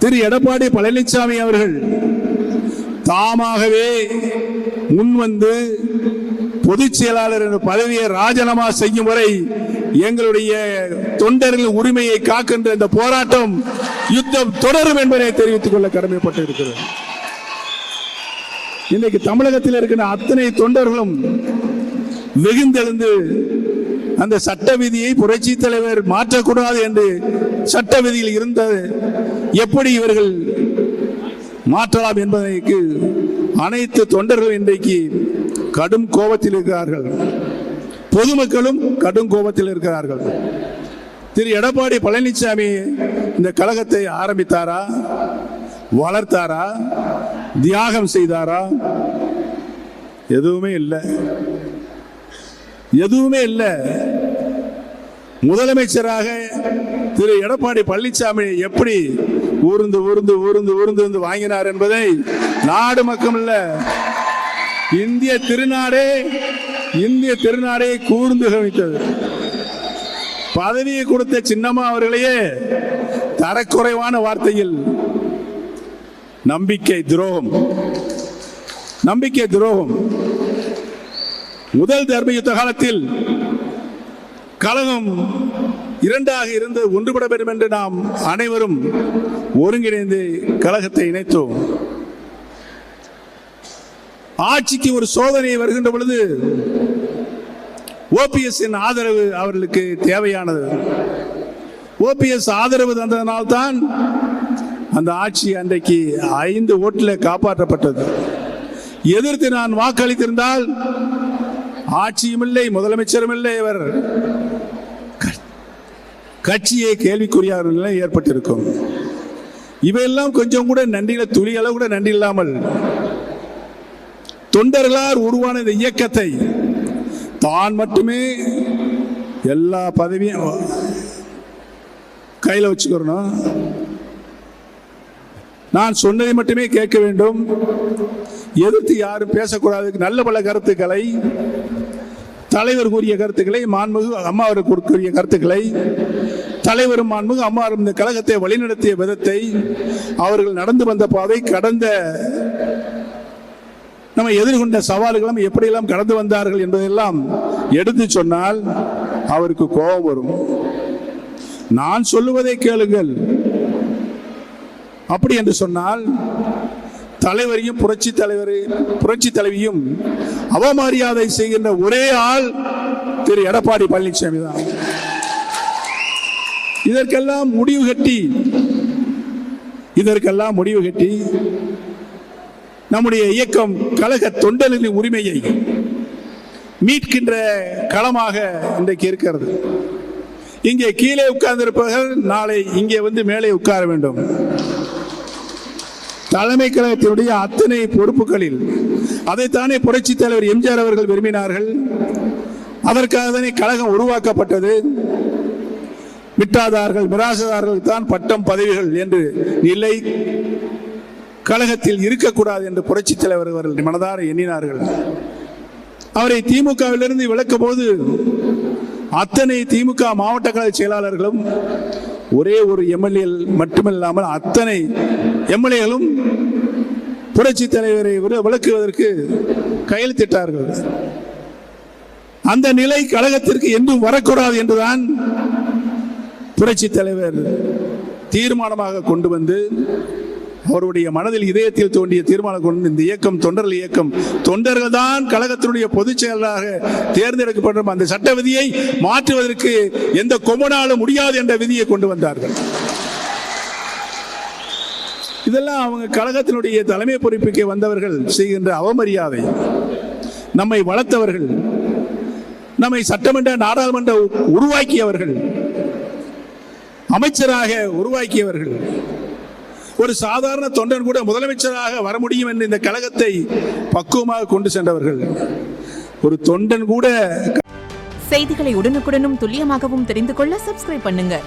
திரு எடப்பாடி பழனிசாமி அவர்கள் தாமாகவே முன்வந்து பொதுச் செயலாளர் என்ற பதவியை ராஜினாமா செய்யும் வரை எங்களுடைய தொண்டர்களின் உரிமையை காக்கின்ற இந்த போராட்டம் யுத்தம் தொடரும் என்பதை தெரிவித்துக் கொள்ள கடமைப்பட்டு இருக்கிறது. இன்றைக்கு தமிழகத்தில் இருக்கிற அத்தனை தொண்டர்களும் வெகுந்தெழுந்து அந்த சட்ட விதியை புரட்சி தலைவர் மாற்றக்கூடாது என்று சட்ட விதியில் இருந்தது எப்படி இவர்கள் மாற்றலாம் என்பதற்கு அனைத்து தொண்டர்கள் இன்றைக்கு கடும் கோபத்தில் இருக்கிறார்கள். பொதுமக்களும் கடும் கோபத்தில் இருக்கிறார்கள். திரு எடப்பாடி பழனிசாமி இந்த கழகத்தை ஆரம்பித்தாரா, வளர்த்தாரா, தியாகம் செய்தாரா? எதுவுமே இல்லை, எதுவுமே இல்லை. முதலமைச்சராக திரு எடப்பாடி பழனிசாமி எப்படி ஊர்ந்து ஊர்ந்து ஊர்ந்து ஊர்ந்து வாங்கினார் என்பதை நாடு மக்கள் இல்ல, இந்திய திருநாடே கூர்ந்து கவனித்தது. பதவியை கொடுத்த சின்னம்மா அவர்களையே தரக்குறைவான வார்த்தையில் நம்பிக்கை துரோகம். முதல் தர்ம யுத்த காலத்தில் கழகம் இரண்டாக இருந்து ஒன்றுபட வேண்டும் என்று நாம் அனைவரும் ஒருங்கிணைந்து கழகத்தை இணைத்தோம். ஆட்சிக்கு ஒரு சோதனை வருகின்ற பொழுது ஓபிஎஸ் ஆதரவு அவர்களுக்கு தேவையானது. ஓபிஎஸ் ஆதரவு தந்ததனால்தான் அந்த ஆட்சி அன்றைக்கு 5 ஓட்டில் காப்பாற்றப்பட்டது. எதிர்த்து நான் வாக்களித்திருந்தால் ஆட்சியும் இல்லை, முதலமைச்சரும் இல்லை, இவர் கட்சியை கேள்விக்குரிய நிலை ஏற்பட்டிருக்கும். இவையெல்லாம் கொஞ்சம் கூட நன்றிகளை துளி அளவு கூட நன்றி இல்லாமல் தொண்டர்களால் உருவான இந்த இயக்கத்தை தான் மட்டுமே எல்லா பதவியும் கையில் வச்சுக்கிறோம், நான் சொன்னதை மட்டுமே கேட்க வேண்டும், எதிர்த்து யாரும் பேசக்கூடாது, நல்ல பல கருத்துக்களை தலைவர் கூறிய கருத்துக்களை, மாண்புமிகு அம்மா அவர்கள் கூறிய கருத்துக்களை, தலைவரும் மாண்புமிகு அம்மா இந்த கழகத்தை வழிநடத்திய விதத்தை, அவர்கள் நடந்து வந்த பாதை, கடந்த நம்ம எதிர்கொண்ட சவால்களும் எப்படியெல்லாம் கடந்து வந்தார்கள் என்பதெல்லாம் எடுத்து சொன்னால் அவருக்கு கோபம் வரும். நான் சொல்லுவதை கேளுங்கள் அப்படி என்று சொன்னால் தலைவரையும் புரட்சி தலைவியும் அவமரியாதை செய்கின்ற ஒரே ஆள் திரு எடப்பாடி பழனிசாமி தான். இதற்கெல்லாம் முடிவு கட்டி நம்முடைய இயக்கம் கழக தொண்டர்களின் உரிமையை மீட்கின்ற களமாக இன்றைக்கு இருக்கிறது. இங்கே கீழே உட்கார்ந்திருப்பவர்கள் நாளை இங்கே வந்து மேலே உட்கார வேண்டும். தலைமை கழகத்தினுடைய அத்தனை பொறுப்புகளில் அதைத்தானே புரட்சி தலைவர் எம்ஜிஆர் அவர்கள் விரும்பினார்கள். அதற்காக தானே கழகம் உருவாக்கப்பட்டது. மிட்டாதார்கள் மிராசதார்கள் தான் பட்டம் பதவிகள் என்று நிலை கழகத்தில் இருக்கக்கூடாது என்று புரட்சி தலைவர் அவர்கள் மனதார எண்ணினார்கள். அவரை திமுகவிலிருந்து விலக்கும் போது அத்தனை திமுக மாவட்ட கழக செயலாளர்களும் ஒரே ஒரு எம்எல்ஏ மட்டுமில்லாமல் அத்தனை எம்எல்ஏகளும் புரட்சி தலைவரை விலக்குவதற்கு கையெழுத்திட்டார்கள். அந்த நிலை கழகத்திற்கு என்றும் வரக்கூடாது என்றுதான் புரட்சி தலைவர் தீர்மானமாக கொண்டு வந்து அவருடைய மனதில் இதயத்தில் தோன்றிய தீர்மானம் கொண்டு இந்த இயக்கம் தொண்டர்கள் தான் கழகத்தினுடைய பொதுச் செயலராக தேர்ந்தெடுக்கப்படும் அந்த சட்ட விதியை மாற்றுவதற்கு எந்த கொம்பனாலும் முடியாது என்ற விதியை கொண்டு வந்தார்கள். இதெல்லாம் அவங்க கழகத்தினுடைய தலைமை பொறுப்புக்கு வந்தவர்கள் செய்கின்ற அவமரியாதை. நம்மை வளர்த்தவர்கள், நம்மை சட்டமன்ற நாடாளுமன்ற உருவாக்கியவர்கள், அமைச்சராக உருவாக்கியவர்கள், ஒரு சாதாரண தொண்டன் கூட முதலமைச்சராக வர முடியும் என்று இந்த கழகத்தை பக்குவமாக கொண்டு சென்றவர்கள். ஒரு தொண்டன் கூட. செய்திகளை உடனுக்குடனும் துல்லியமாகவும் தெரிந்து கொள்ள சப்ஸ்கிரைப் பண்ணுங்க.